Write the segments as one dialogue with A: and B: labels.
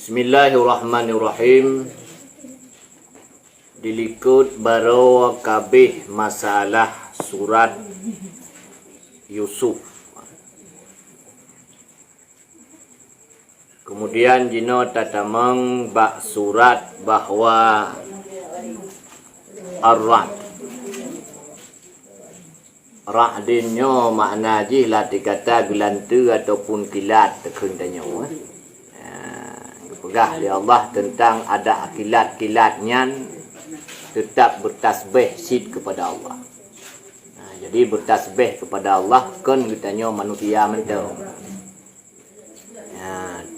A: Bismillahirrahmanirrahim. Dilikut baro kabeh masalah surat Yusuf. Kemudian jino tatamang bak surat bahwa Ar-Ra'd. Ra'dinyo makna jihlah dikata gelantu ataupun kilat tekentanya. Pegah oleh Allah tentang ada kilat-kilatnya tetap bertasbih sid kepada Allah. Jadi bertasbih kepada Allah kan katanya manusia mentung.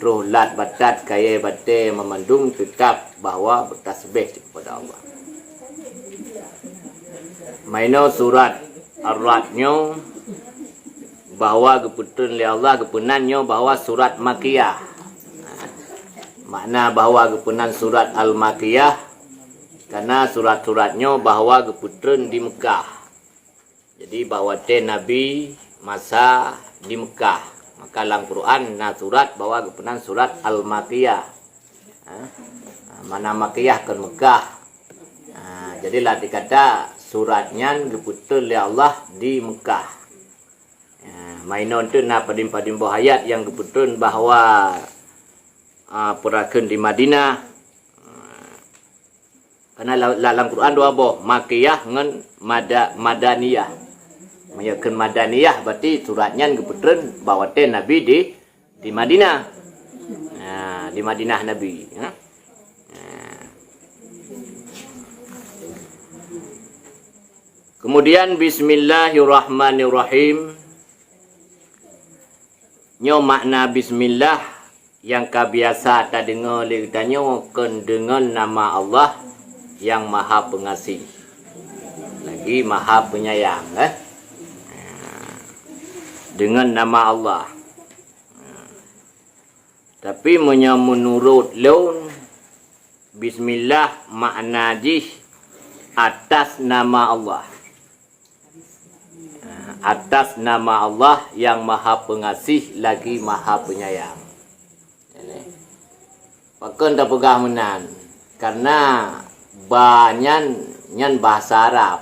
A: Terus lat batat kaya bate memandung tetap bahawa bertasbih kepada Allah. Maino surat Ar-Ra'dnyo bahawa keputusan oleh Allah kepunannya bahawa surat Makiyah. Makna bahawa kepunan surat Al-Makiyah karena surat-suratnya bahawa keputusan di Mekah. Jadi bahawa Nabi masa di Mekah. Maka dalam Quran na surat bahawa kepunan surat Al-Makiyah. Mana Makiyah kan Mekah. Jadilah dikata suratnya keputusan oleh Allah di Mekah. Mainon tu na padim-padim ayat yang keputusan bahawa perakan di Madinah. Karena dalam Quran dua boh Makiyah dengan Madaniyah. Menyakan Madaniyah berarti suratnya kebetulan bahawa Nabi di Madinah. Di Madinah Nabi. Kemudian Bismillahirrahmanirrahim. Nyo makna Bismillah yang kebiasa tak dengar ditanya kan dengan nama Allah yang Maha Pengasih lagi Maha Penyayang dengan nama Allah. Tapi menurut laun Bismillah makna jih atas nama Allah, atas nama Allah yang Maha Pengasih lagi Maha Penyayang. Pakan tak pegah menan karena banyak bahasa Arab.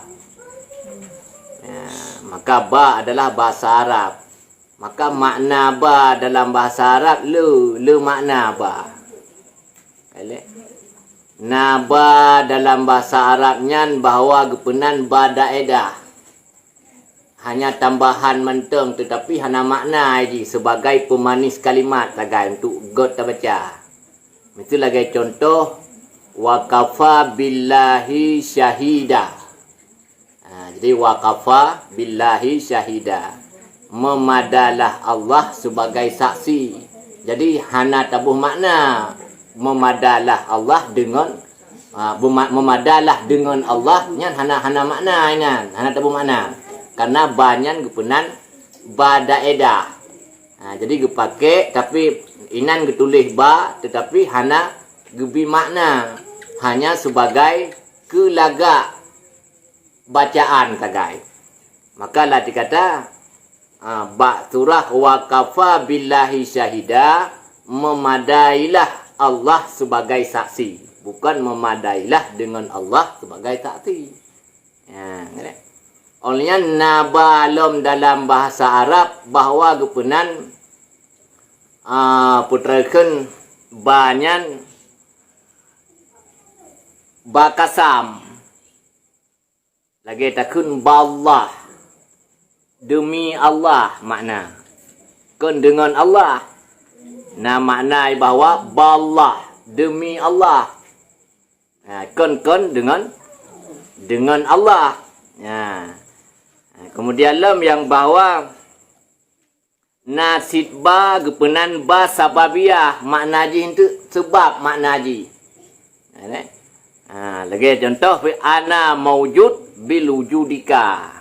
A: Maka ba adalah bahasa Arab. Maka makna ba dalam bahasa Arab le makna ba. Naba dalam bahasa Arabnya bahawa gepenan ba daedah. Hanya tambahan menteng tetapi hanya makna aja sebagai pemanis kalimat lagai untuk god terbaca. Itu lagi contoh waqafa billahi syahida. Jadi waqafa billahi syahida. Memadalah Allah sebagai saksi. Jadi hana tabuh makna memadalah Allah dengan memadalah dengan Allah nya hana makna nya hana tabuh makna. Karena banyak kepunan badaedah. Jadi gepake tapi inan getulis ba tetapi hana gebi makna hanya sebagai kelagak bacaan tagai. Maka lah dikata ba surah waqafa billahi syahida memadailah Allah sebagai saksi, bukan memadailah dengan Allah sebagai saksi. Olehnya nabalom dalam bahasa Arab bahawa gepenan putrakan banyak bakasam lagi takun ballah demi Allah makna kan dengan Allah. Nah makna bahawa ballah demi Allah. Kan dengan Allah. Kemudian lam yang bahawa nasid ba gepenan ba sababiyah makna ji itu sebab makna ji. Lagi contoh fi ana maujud bil wujudika.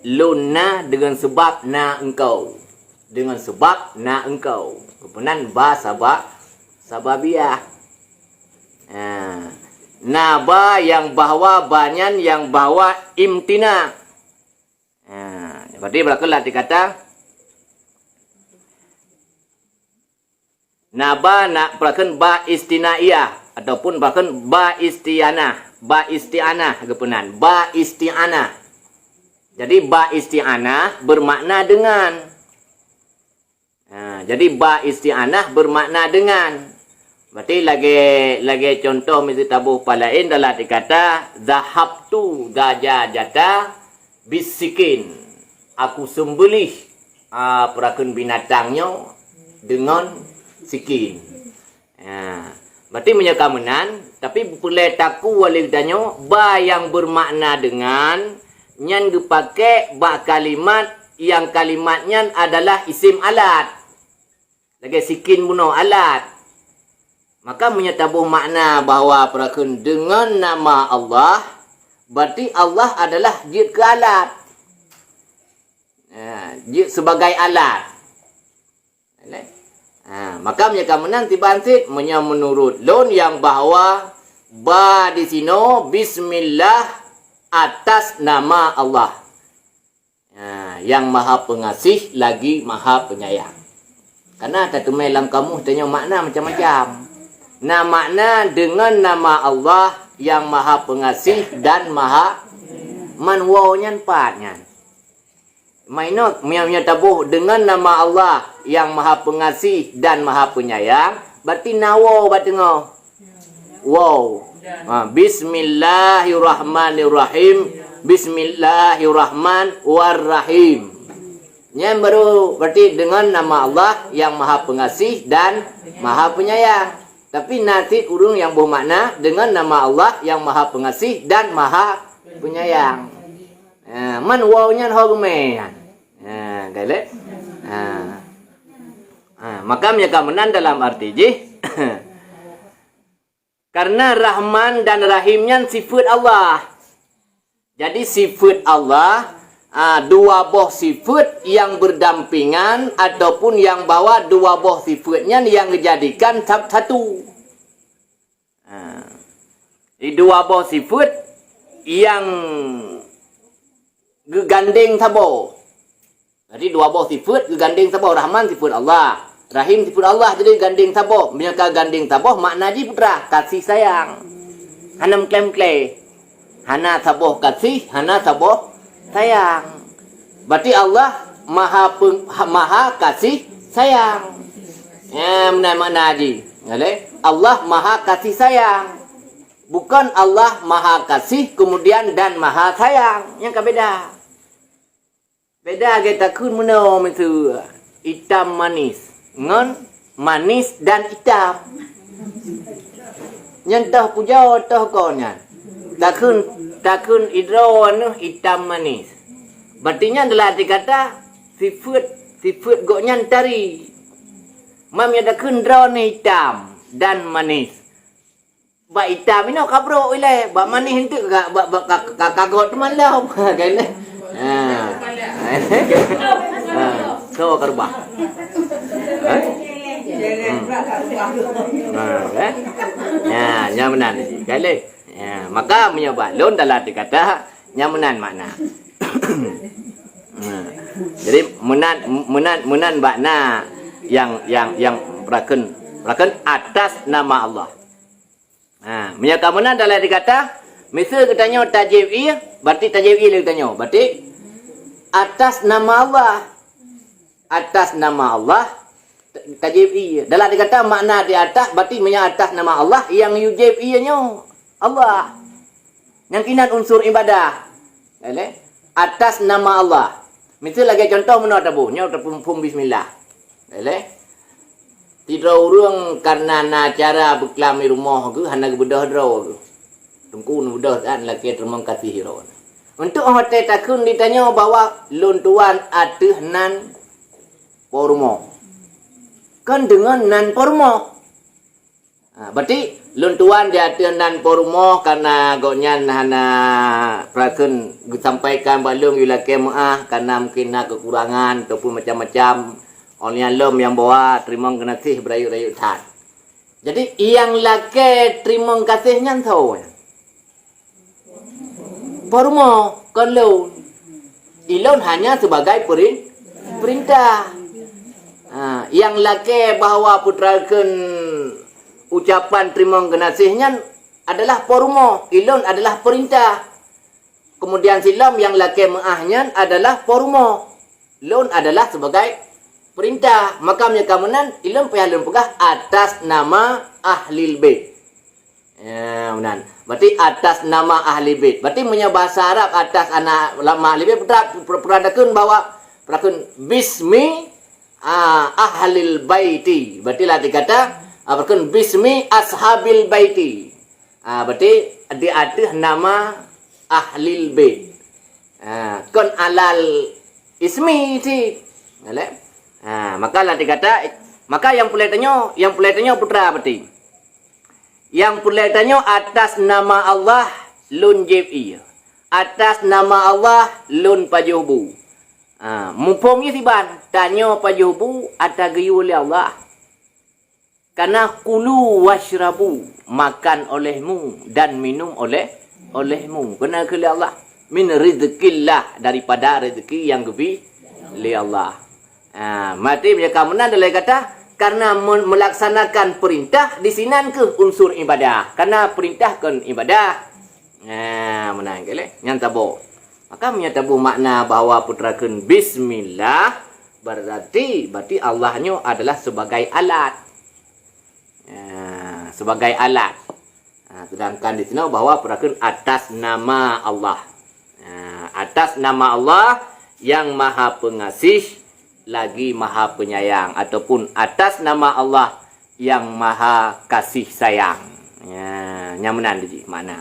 A: Luna dengan sebab na engkau. Dengan sebab na engkau. Kepenan ba sababiyah. Ba yang bahawa banyan yang bahawa imtina. Berarti berlakulah dikata Naba nak perakan ba istinaiyah ataupun bahkan ba istianah. Ba istianah kepunan. Ba istianah. Jadi ba istianah bermakna dengan. Jadi ba istianah bermakna dengan. Berarti lagi contoh mesti tabuh palain dalam dikata zahabtu dajajata bisikin. Aku sembelih perakan binatangnya dengan sikin. Berarti menyekamenan tapi boleh taku wali danyo ba yang bermakna dengan nyan dipakai ba kalimat yang kalimatnya adalah isim alat. Lagi sikin bunuh alat. Maka menyatabuh makna bahawa perakan dengan nama Allah, berarti Allah adalah jid ke alat. Jid sebagai alat. Maka menyatabuh tiba-tiba menurut lon yang bahawa ba di sini bismillah atas nama Allah. Yang maha pengasih lagi maha penyayang. Karena tak tumai dalam kamu tanya makna macam-macam. Nah makna dengan nama Allah yang maha pengasih dan maha manwawnya empatnya. Mainot menyatabuh dengan nama Allah yang maha pengasih dan maha penyayang. Berarti nawo batengo. Wow. Bismillahirrahmanirrahim. Bismillahirrahmanirrahim. Yang baru berarti dengan nama Allah yang maha pengasih dan maha penyayang. Tapi nanti urung yang bermakna dengan nama Allah yang maha pengasih dan maha penyayang. Man wawnya hormat. Gale. Maka menyatakan dalam arti je. Karena Rahman dan Rahimnya sifat Allah. Jadi sifat Allah dua buah sifat yang berdampingan ataupun yang bawa dua buah sifatnya yang dijadikan satu. Dua buah sifat yang gegandeng tabo. Jadi dua buah sifat gegandeng tabo. Rahman sifat Allah, Rahim sifat Allah, jadi gandeng tabo. Menyangka gandeng tabo makna ji putra kasih sayang. Hanam klem-klem. Hana tabo kasih, hana tabo sayang. Berarti Allah maha kasih sayang. Mana haji. Allah maha kasih sayang. Bukan Allah maha kasih kemudian dan maha sayang. Yang beda. Beda kita kun menom itu hitam manis. Ngon manis dan hitam. Yang tah pujau tah konnya. Takun idron hitam manis. Berartinya adalah dikata sifat goknya tari. Mam yang takun drone hitam dan manis. Ba hitam ini kabro ile, ba manis itu kagot teman lah. Kene. So kerbah. Nyamanan kali. Maka menyoba lon dalam dikata nyamanan makna. Jadi menan makna yang perakan atas nama Allah. Menyatakan menan dalam dikata misal katanya tajwid, berarti tajwid katanya. Berarti atas nama Allah. Atas nama Allah tajwid. Dalam dikata makna di atas berarti atas nama Allah yang yujib ianya Allah. Yang kinat unsur ibadah. Atas nama Allah. Misal lagi contoh menurut tabu, nya pum bismillah. Tidak urang karena cara berkelami rumah ke hana bedah draw ke. Tungku nu bedah kan laki termang kasih hiro. Untuk hotel takun ditanya bahawa luntuan ateh nan pormo. Kan dengan nan pormo. Berarti luntuan dia ateh nan pormo karena goknya hana prakun sampaikan balung ilake maah karena mungkin kekurangan ataupun macam-macam orang lom yang bawa terima kasih berayu-rayu tat. Jadi yang laki terima kasihnya tahu. Pormo kalau ilon hanya sebagai perintah. Yang laki bahawa putrakan ucapan terima kasihnya adalah pormo, ilun adalah perintah. Kemudian silam yang laki mengahnya adalah pormo, ilun adalah sebagai perintah. Maka menyakamunan ilun payah pegah atas nama ahlil bait. Benar. Berarti atas nama ahli bait. Berarti punya bahasa Arab atas anak lama ahli bait peradakan bahawa perakun bismi ahlil baiti. Berarti lah dikata perakun bismi ashabil baiti. Berarti di atas nama ahlil bait. Kon alal ismi ti. Maka lah dikata maka yang puletanya putra berarti. Yang puletanya atas nama Allah lun jib'i. Atas nama Allah lun pajubu. Mumpungnya siban tanya pajubu atas gayu oleh Allah. Karena kulu washrabu, makan olehmu dan minum olehmu. Kena ke Allah. Min rizqillah, daripada rezeki yang gebi oleh Allah. Mati punya kamunan adalah kata karena melaksanakan perintah disinan ke unsur ibadah. Karena perintahkan ibadah. Menang ke yang tabu. Maka menyatabu makna bahawa putrakan bismillah berarti Allahnya adalah sebagai alat. Sebagai alat. Sedangkan di sini bahawa putrakan atas nama Allah. Atas nama Allah yang Maha Pengasih lagi Maha Penyayang, ataupun atas nama Allah yang Maha Kasih Sayang. Nyamanan di mana?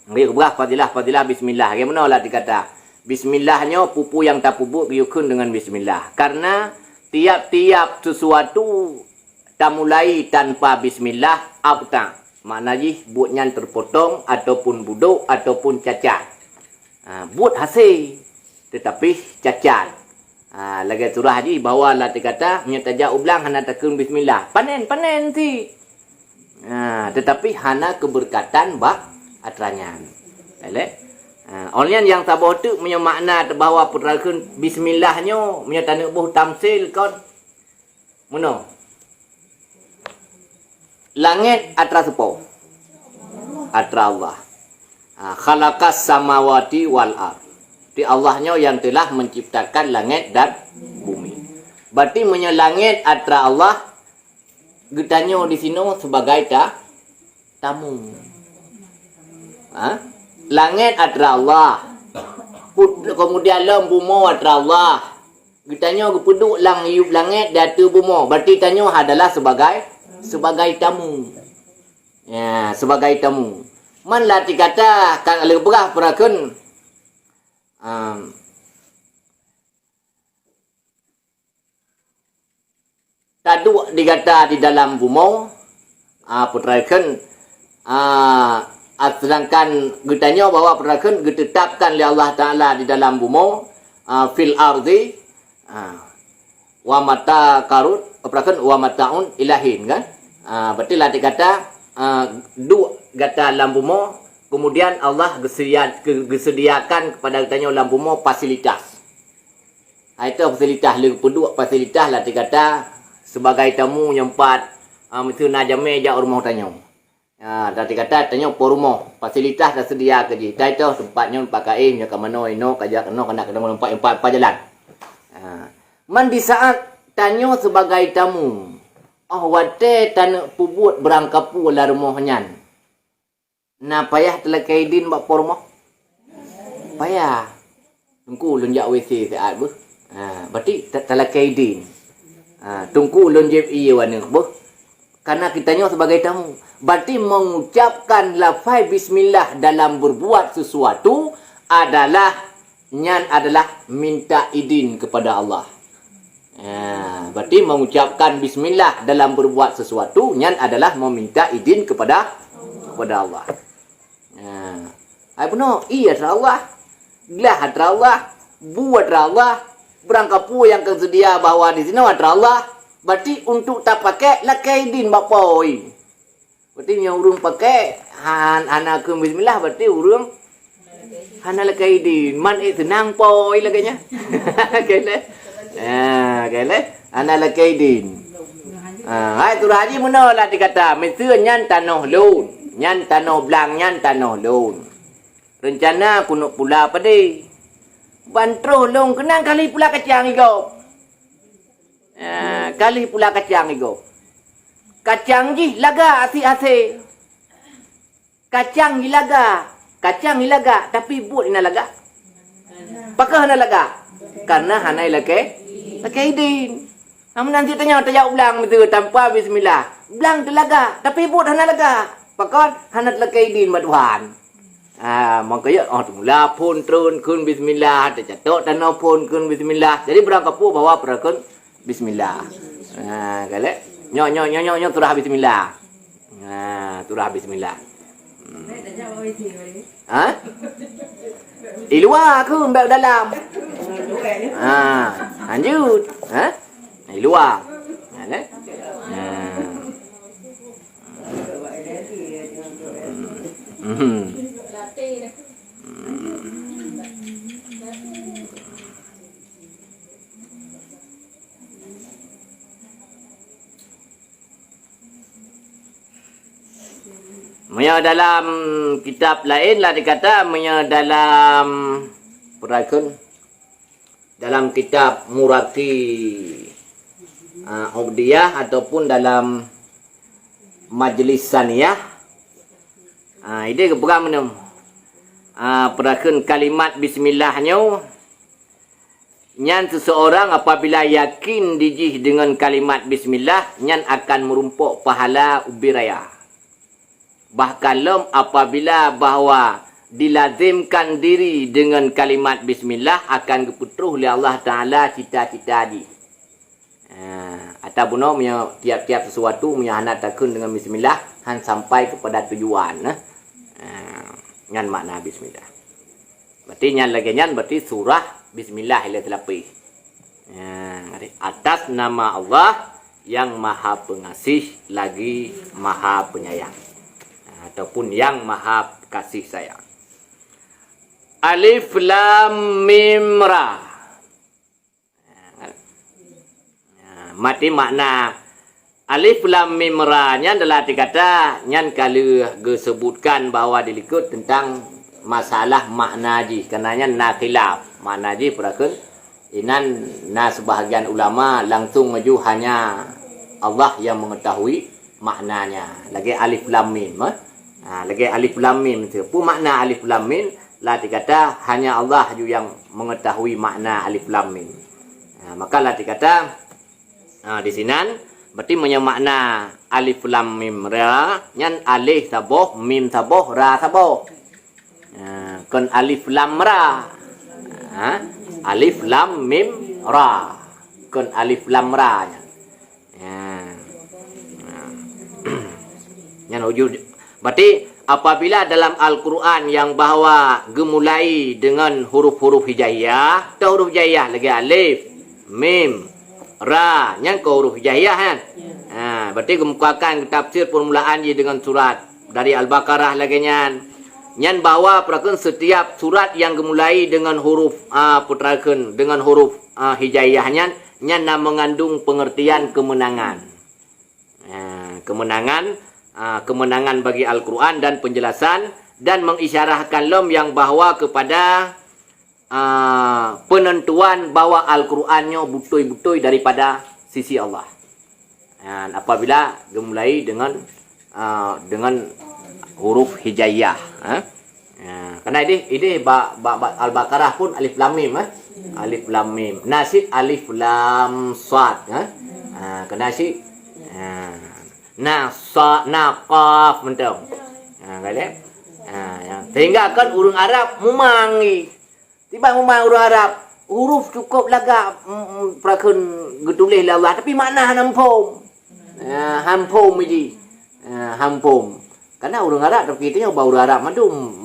A: Nggih berah fadilah bismillah. Bagaimana lah dikata? Bismillahnya pupu yang tak pupuk yukun dengan bismillah. Karena tiap-tiap sesuatu tak mulai tanpa bismillah abta. Maknanya buatnya terpotong ataupun buduk ataupun cacat. Buat hasil tetapi cacat. Lagi surah haji bahawa lah dikata menyataja ublang hana takun bismillah. Panen si. Tetapi hana keberkatan atranya. Oleh yang tabah tu punya makna bahawa putrakan bismillahnya menyatakan buh tamsil kon. Mana? Langit atra sepo. Atra Allah. Khalaqas samawati wal ardh. Di Allahnya yang telah menciptakan langit dan bumi. Berarti langit atra Allah getanya di sini sebagai tamu. Langit atra Allah. Kemudian bumi atra Allah. Getanya gepeduk lang iup langit datu bumi. Berarti tanya adalah sebagai tamu. Sebagai tamu. Man lah dikata kalau berah perakan tadu dikata di dalam bumi putrakan sedangkan getanya bahawa putrakan ditetapkan oleh Allah Ta'ala di dalam bumi fil ardi wa mata karut putrakan wa mataun ilahin kan. Berarti lah dikata dua kata dalam bumi. Kemudian Allah gesediakan kepada kitanya lampumo fasilitas. Itu fasilitas penduduk fasilitas lah dikata sebagai tamu nyempat mesti nak jamai jak rumah tanya. Tadi kata tanya por rumah fasilitas dah sedia ke ji. Dah itu tempatnya pakai nya ke mana ino kajak kena empat jalan. Man di saat tanya sebagai tamu. Wate tanah pubut berangkapu lah rumahnya. Nah payah telah kaidin bak pormo. Payah. Tunggu lun jak WC saat bu. Berarti telah kaidin. Tunggu lun jeb iya wana bu. Karena kitanya sebagai tamu. Berarti mengucapkan lafaz bismillah dalam berbuat sesuatu adalah minta izin kepada Allah. Berarti mengucapkan bismillah dalam berbuat sesuatu adalah meminta izin kepada Allah. Benar, iya Allah. Gelah Allah, buat Allah, berangkapu yang tersedia bahawa di sini Allah. Berarti untuk tak pakai lah kaidin bapoi. Berarti yang urung pakai anak ke bismillah berarti urung hana lah kaidin. Man tenang poi laganya. Kele. Kale ana lakaidin. Hai tu haji mana lah dikata mesti nyan tanah lun, nyan tanah belang, nyan tanah lun. Rencana punuk pula padi. Bantro long kenang kali pula kacang igo. Kali pula kacang igo. Kacang ji laga asi-asi. Kacang hilaga tapi buat ina laga. Pakah hana laga? Karena hanai lakaidin. Namun nanti tanya belang itu tanpa bismillah. Belang telaga tapi buat hana laga. Pakah hana lakaidin maduhan. Makanya mula pun turun kun bismillah, terjatuh tanah pun kun bismillah. Jadi berangkat pun bawa perakun bismillah. Kalau nyo turah bismillah. Turah bismillah. Luar aku mbak dalam. Lanjut. Luar. Punya dalam kitab lain lah dikata punya dalam perakun dalam kitab Murati Ubdiyah ataupun dalam Majlis Saniyah. Ini kepegang mana? Perakun kalimat bismillahnya. Nyan seseorang apabila yakin dijih dengan kalimat bismillah, nyan akan merumpuk pahala ubi raya. Bahkan lom apabila bahawa dilazimkan diri dengan kalimat bismillah akan keputruh oleh Allah Ta'ala cita-cita di. Atau bunuh tiap-tiap sesuatu hanat takun dengan bismillah han sampai kepada tujuan. Ngan makna bismillah. Berarti nyan lagi nyan berarti surah bismillah ila telapi. Atas nama Allah yang Maha Pengasih lagi Maha Penyayang. Ataupun yang Maha Kasih Sayang. Alif Lam Mim Ra. Mati makna Alif Lam Mim Ra nya adalah dikata nyan kali disebutkan bahawa dilikut tentang masalah makna ji. Kerana na khilaf. Makna ji perakun inan na sebahagian ulama langsung maju hanya Allah yang mengetahui maknanya. Lagi Alif Lam Mim. Lagi Alif Lam Mim tu. Pu makna Alif Lam Mim lah dikata hanya Allah yang mengetahui makna Alif Lam Mim. Maka lah dikata di sinan berarti punya makna Alif Lam Mim Ra nyan alif saboh mim saboh ra saboh. Kon Alif Lam Ra. Alif Lam Mim Ra. Kon Alif Lam Ra nya. Nyan wujud. Berarti apabila dalam Al-Quran yang bahawa gemulai dengan huruf-huruf hijaiyah, atau huruf hijaiyah lagi alif, mim, ra, yang ke huruf hijaiyah kan? Berarti kemukakan tafsir permulaan je dengan surat dari Al-Baqarah lagi nyan. Nyan bahawa perakun setiap surat yang gemulai dengan huruf puterakan dengan huruf hijaiyahnya, nyan mengandung pengertian kemenangan. Kemenangan bagi Al-Quran dan penjelasan dan mengisyarahkan lom yang bahawa kepada penentuan bahawa Al-Qurannya butoi-butoi daripada sisi Allah. Dan apabila dimulai dengan huruf hijaiyah. Karena ini Al-Baqarah pun Alif Lam Mim. Alif Lam Mim. Nasib Alif Lam Sad. Kena si qaf mentong. Sehingga kan urang Arab mumangi. Tiba mumang urang Arab, huruf cukup laga prakun getulis la Allah tapi makna hampom. Hampomiji. Hampom. Karena urang Arab tapi kita bau urang Arab mandum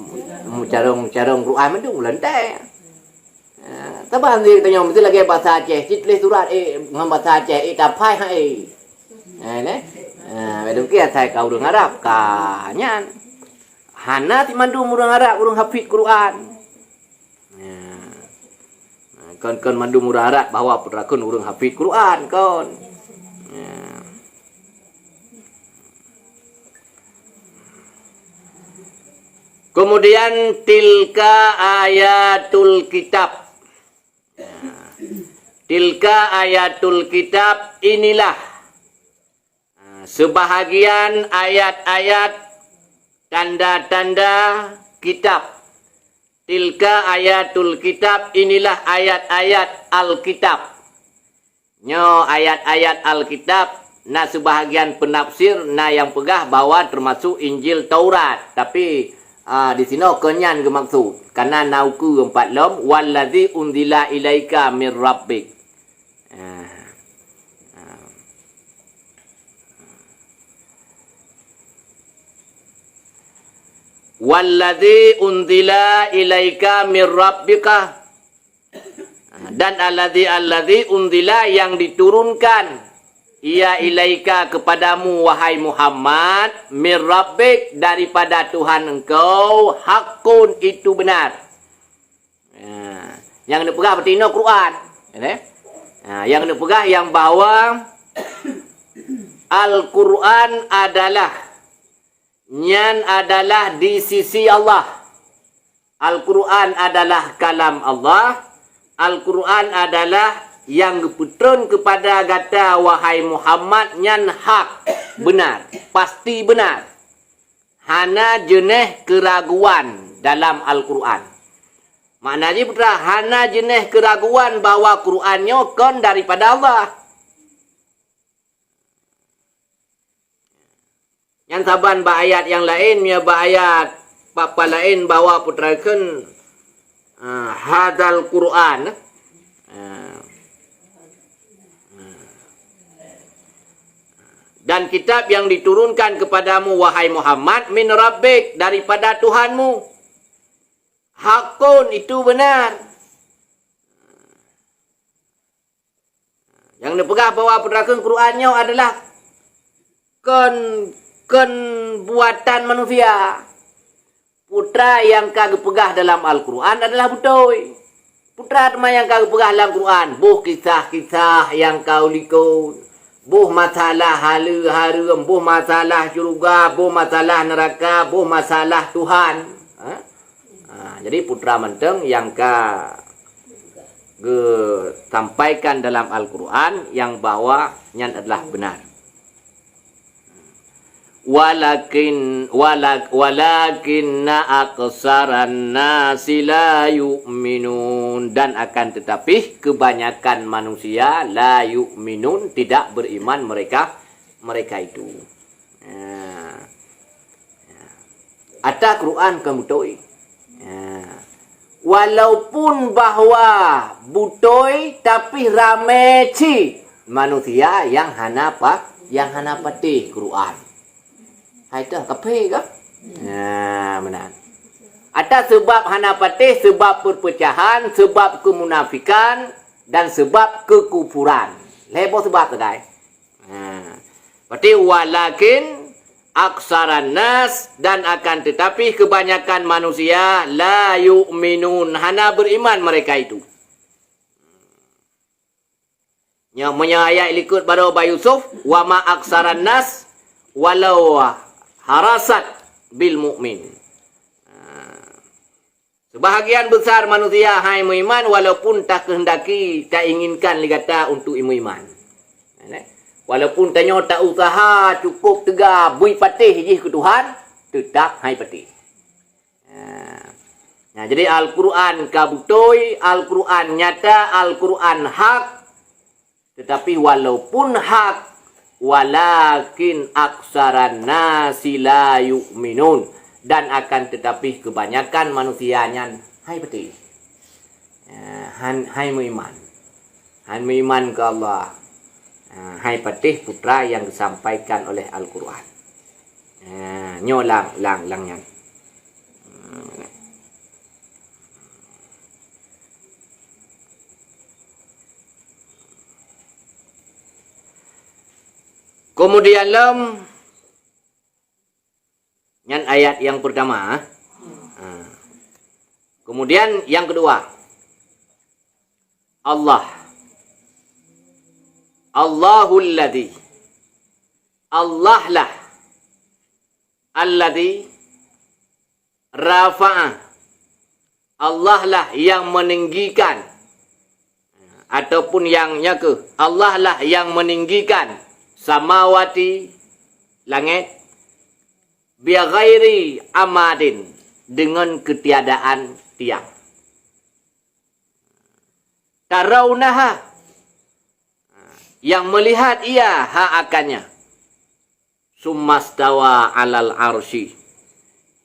A: carong Quran mandum lantai. Tabang dia tanya mesti lagi bahasa Aceh, tulis surat ngam bahasa Aceh tapai hai. Betul ke saya kau urang Arab kanyan. Hana ti mandum urang Arab urang hafid Quran. Kon mandu murarat bahawa putra kon urang hafid Quran kon. Kemudian tilka ayatul kitab. Tilka ayatul kitab, inilah sebahagian ayat-ayat tanda-tanda kitab. Tilka ayatul kitab, inilah ayat-ayat Alkitab. Nyo ayat-ayat Alkitab, nah sebahagian penafsir nah yang pegah bahwa termasuk Injil Taurat. Tapi di sini kenyan ke maksud. Karena nauku 4 lom wallazi unzila ilaika mir rabbik. Wallazi unzila ilaika mir rabbika, dan alladzi unzila yang diturunkan ia ilaika kepadamu wahai Muhammad mir rabbik daripada Tuhan engkau, hakun itu benar. Yang nak pegah bertino Quran. Yang nak pegah yang bahawa Al-Quran adalah di sisi Allah. Al-Quran adalah kalam Allah. Al-Quran adalah yang diputrun kepada kata wahai Muhammad nyan hak, benar, pasti benar. Hana jenis keraguan dalam Al-Quran. Maknanya putra, hana jenis keraguan bahawa Qurannya kon daripada Allah. Yang saban ayat yang lain, ya ayat apa lain bahawa putra kan hadal Quran. Dan kitab yang diturunkan kepadamu wahai Muhammad min rabbik daripada Tuhanmu. Hakun itu benar. Yang dipegah bahawa putrakan Qurannya adalah kon buatan manusia. Putra yang kagak pegah dalam Al-Quran adalah butoi. Putra yang kagak pegah dalam Quran, buh kisah-kisah yang kau likut. Buh masalah halu-harum, buh masalah syurga, buh masalah neraka, buh masalah Tuhan. Jadi putra menteng yang sampaikan dalam Al-Quran yang bahawa yang adalah benar. Walakinna aksaran nasi la yu'minun, dan akan tetapi kebanyakan manusia la yu'minun, tidak beriman mereka itu. Ada Quran kemutoi. Walaupun bahwa butoi tapi ramai manusia yang hana patih Quran. Itu kape ke? Benar. Ada sebab hana patih, sebab perpecahan, sebab kemunafikan dan sebab kekufuran. Lebo sebab tadi. Berarti walakin aksaran nas, dan akan tetapi kebanyakan manusia la yu'minun, hana beriman mereka itu. Yang ayat ikut baru Ba Yusuf, wa ma aksaran nas walau harasat bil mu'min. Sebahagian besar manusia hai beriman walaupun tak kehendaki, tak inginkan ligata untuk beriman. Walaupun tanya tak usaha cukup tegar bui patih je ke Tuhan, tetap hai patih. Jadi Al-Quran kabutoi, Al-Quran nyata, Al-Quran hak. Tetapi walaupun hak, walakin aksaran nasi la yu'minun, dan akan tetapi kebanyakan manusianya hai peti hai beriman ke Allah, hai peti putra yang disampaikan oleh Al-Quran. Nyolang langnya. Kemudian yang ayat yang pertama. Kemudian yang kedua. Allah. Allahul ladzi. Allah lah. Alladzi rafa'a. Allah lah yang meninggikan. Ataupun yang ke. Allah lah yang meninggikan. Samawati. Langit. Biaghairi amadin. Dengan ketiadaan tiang. Tarawnaha. Yang melihat ia akannya. Summastawa alal arsy.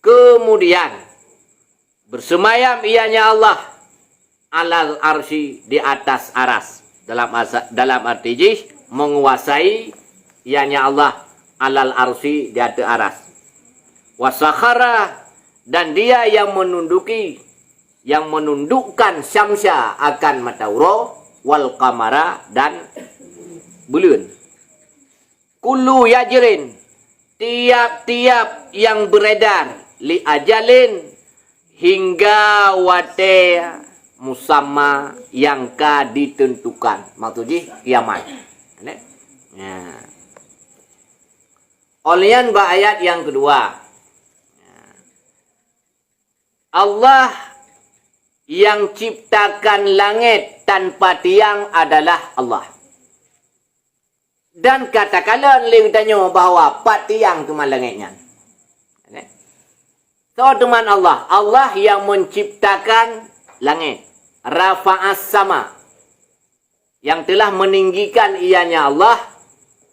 A: Kemudian bersemayam ianya Allah alal arsy, di atas aras. Dalam arti menguasai ianya Allah alal arsy, di atas aras. Wasakhara, dan dia yang menundukkan syamsya akan matahari, wal qamara, dan bulan. Kullu yajrin, tiap-tiap yang beredar, li ajalin, hingga wate musamma, yang ka ditentukan. Maksudnya kiamat. Ya. Olian ba ayat yang kedua. Allah yang ciptakan langit tanpa tiang adalah Allah. Dan katakanlah kita tanya bahawa 4 tiang cuma langitnya. So teman Allah. Allah yang menciptakan langit. Rafa'as sama. Yang telah meninggikan ianya Allah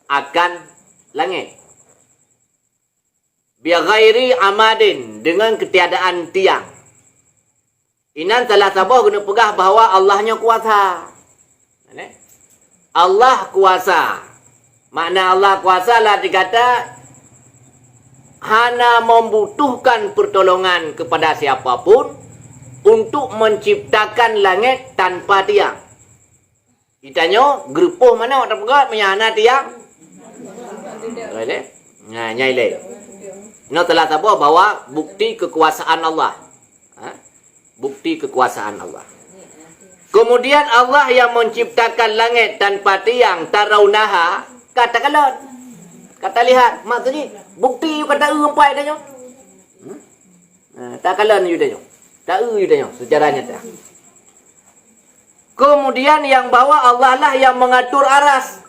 A: akan langit. Biaghairi amadin, dengan ketiadaan tiang. Inan salah sabah guna pegah bahawa Allahnya kuasa. Allah kuasa. Makna Allah kuasa lah dikata hana membutuhkan pertolongan kepada siapapun untuk menciptakan langit tanpa tiang. Ditanya, gerupuh mana orang pegat menyana tiang? Nah, nyai ini telah tahu bahawa bukti kekuasaan Allah. Bukti kekuasaan Allah. Kemudian Allah yang menciptakan langit tanpa tiang, tarawnaha, katakanlah. Kata lihat, maksudnya bukti you kata empai tanya. Tak kalan you tanya. Tak you tanya secara nyata. Kemudian yang bawa Allah lah yang mengatur aras.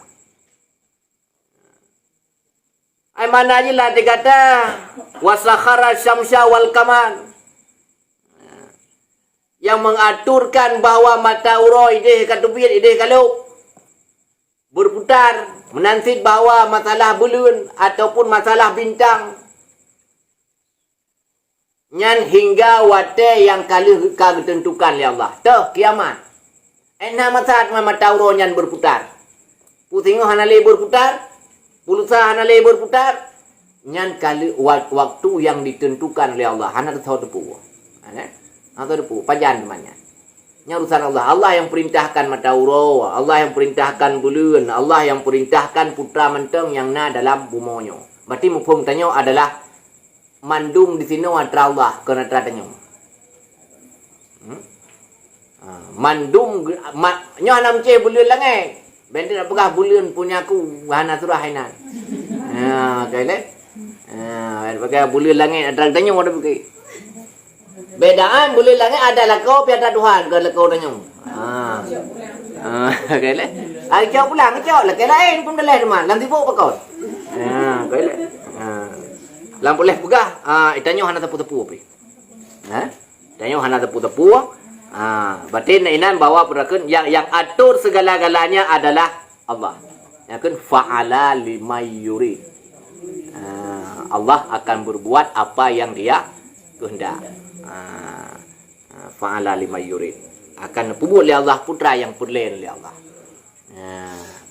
A: Ay mana aja lah dikata wasakhara syamsya wal qamar, yang mengaturkan bahawa matahari ideh katubir ideh kalau berputar menansit bahawa masalah bulan ataupun masalah bintang nyan hingga wate yang kali ditentukan oleh Allah. Tuh kiamat. Enak masalah matahari nyan berputar. Putingo hanale berputar. Pulsa hanale berputar. Nyan kali waktu yang ditentukan oleh Allah. Hana tahu tepu. Atau depu pajan temannya. Nya urusan Allah. Allah yang perintahkan matahari, Allah yang perintahkan bulan, Allah yang perintahkan putra menteng yang na dalam bumonyo. Berarti mufhum tanya adalah mandum di sini antara Allah kena tanya. Mandum nyo hanam ce bulan langit. Benda nak pegah bulan punya aku hana surah hainan. Kailah. Pakai bulan langit ada tanya ada pakai. Bedaan bulan langit adalah kau piada Tuhan kalau kau tanya. Kailah. Ai kau pulang kau lah kai lain pun dah teman. Lam sibuk apa kau? Kailah. Lam boleh pegah. Itanya hana tepu-tepu apa? Tanya hana tepu-tepu. Berarti inan bawa perakan yang atur segala-galanya adalah Allah. Yang kan fa'ala lima yurid. Allah akan berbuat apa yang dia kehendak. Fa'ala lima yurid. Akan pubuk oleh Allah putra yang perlain oleh Allah.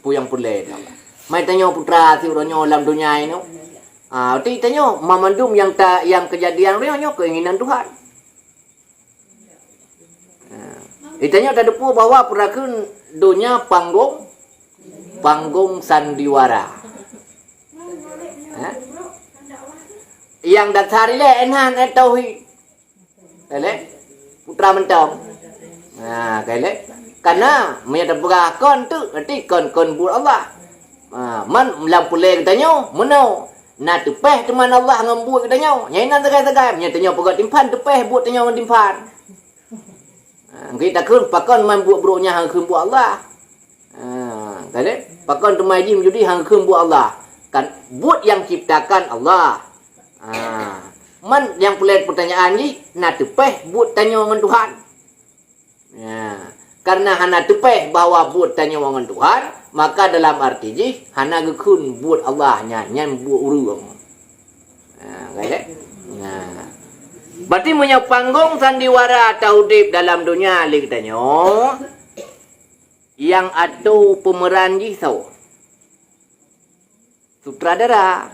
A: Pu yang perlain oleh Allah. Mai tanya putra si uronyo dalam dunia ini. Berarti tanya mamandum yang kejadian dia keinginan Tuhan. Itanya tak depu bahawa perakan dunia panggung sandiwara. Yang dasar ile enhan tauhid. Kale putra mentong. Kale Karena menyata berakon tu nanti kon buat Allah. Man melampulai katanya, mana nak tepeh teman Allah ngambuat katanya. Nyai nan tegai-tegai, nyatanya pegat timpan tepeh buat tanya ngan timpan. Kita kun pakon man buat bronya hang kun buat Allah. Kale pakon temai ji menjadi hang kun buat Allah. Kan buat yang ciptakan Allah. Man yang pelet pertanyaan ni nak tepeh buat tanya ngan Tuhan. Karena hana tepeh bahawa buat tanya ngan Tuhan, maka dalam arti ji hana gekun buat Allah nyan buat urang. Kale. Berarti punya panggung sandiwara tauhid dalam dunia li katanya. Yang ada pemeran ji tau. Sutradara.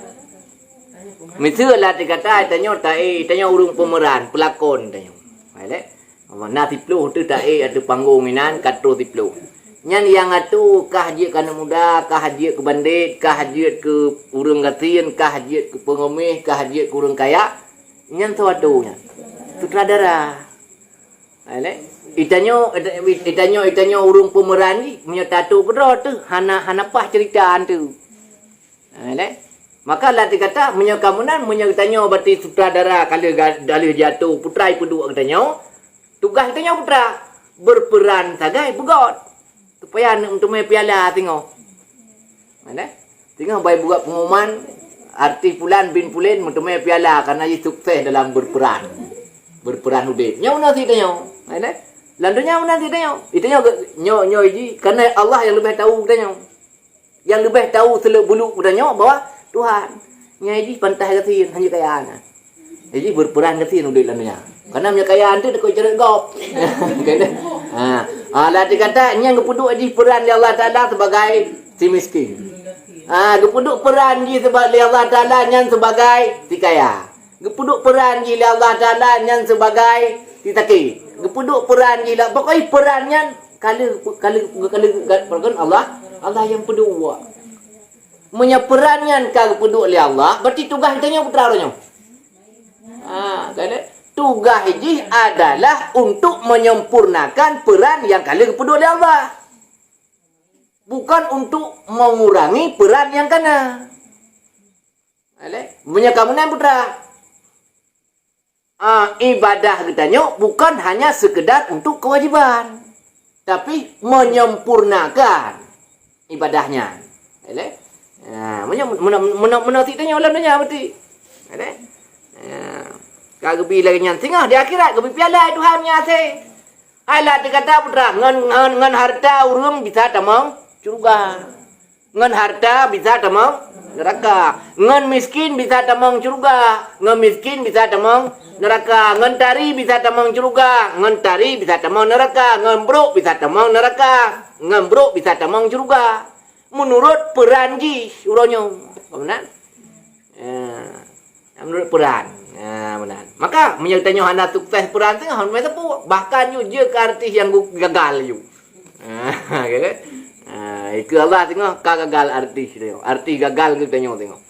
A: Misalnya dikata tanya urung pemeran, pelakon tanya. Baik. Mana tiplu tu ada panggung minan katro tiplu. Nyan yang atu kah dia kana muda, kah dia ke bandit, kah dia ke urang gatin, kah dia ke pengomeh, kah dia ke urang kaya. Nyan suatunya. Sutradara. Baik. Itanyo urung pemeran ni punya tato kedua tu hana pah ceritaan tu. Baik. Maka lah dikata menyakamunan menyatanya berarti sutradara kalau dalih jatuh putrai peduk katanya tugas katanya putra berperan sagai begot supaya untuk mai piala tengok mana tengok baik buat pengumuman artis fulan bin fulan untuk mai piala karena dia sukses dalam berperan udip nya una si tanya mana landunya una si tanya itanya nyo ji karena Allah yang lebih tahu katanya yang lebih tahu seluk bulu katanya bahwa Tuhan, nyai di pantai katin hanya kayaan. Jadi berperan katin udah lalunya. Karena punya kayaan tu dekat cerita gop. Lah dikata nyai ngepuduk di peran Allah Taala sebagai si miskin. Ngepuduk peran di sebagai Allah Taala nyai sebagai si kaya. Ngepuduk peran di Allah Taala nyai sebagai si sakit. Ngepuduk peran di pokoknya perannya kali Allah yang pedua. Menyeperannya kau peduk oleh Allah, berarti tugas tanya putra orangnya. Tugas ini adalah untuk menyempurnakan peran yang kalian peduk oleh Allah. Bukan untuk mengurangi peran yang kena. Menyakamunan putra. Ibadah katanya bukan hanya sekedar untuk kewajiban, tapi menyempurnakan ibadahnya. Menasik tanya ulam tanya berarti. Kau gebi lagi nyan tengah di akhirat gebi piala Tuhan nya se. Alat dikata putra ngan harta urang bisa tamang surga. Ngan harta bisa tamang neraka. Ngan miskin bisa tamang surga. Ngan miskin bisa tamang neraka. Ngan tari bisa tamang surga. Ngan tari bisa tamang neraka. Ngan brok bisa tamang neraka. Ngan brok bisa tamang surga. Menurut peran ji urangnya. Benar? Menurut peran. Benar. Maka menyertanya hana sukses peran tengah hana tu bahkan you je ke artis yang gagal you. Itu Allah tengok gagal artis dia. Artis gagal kita tengok.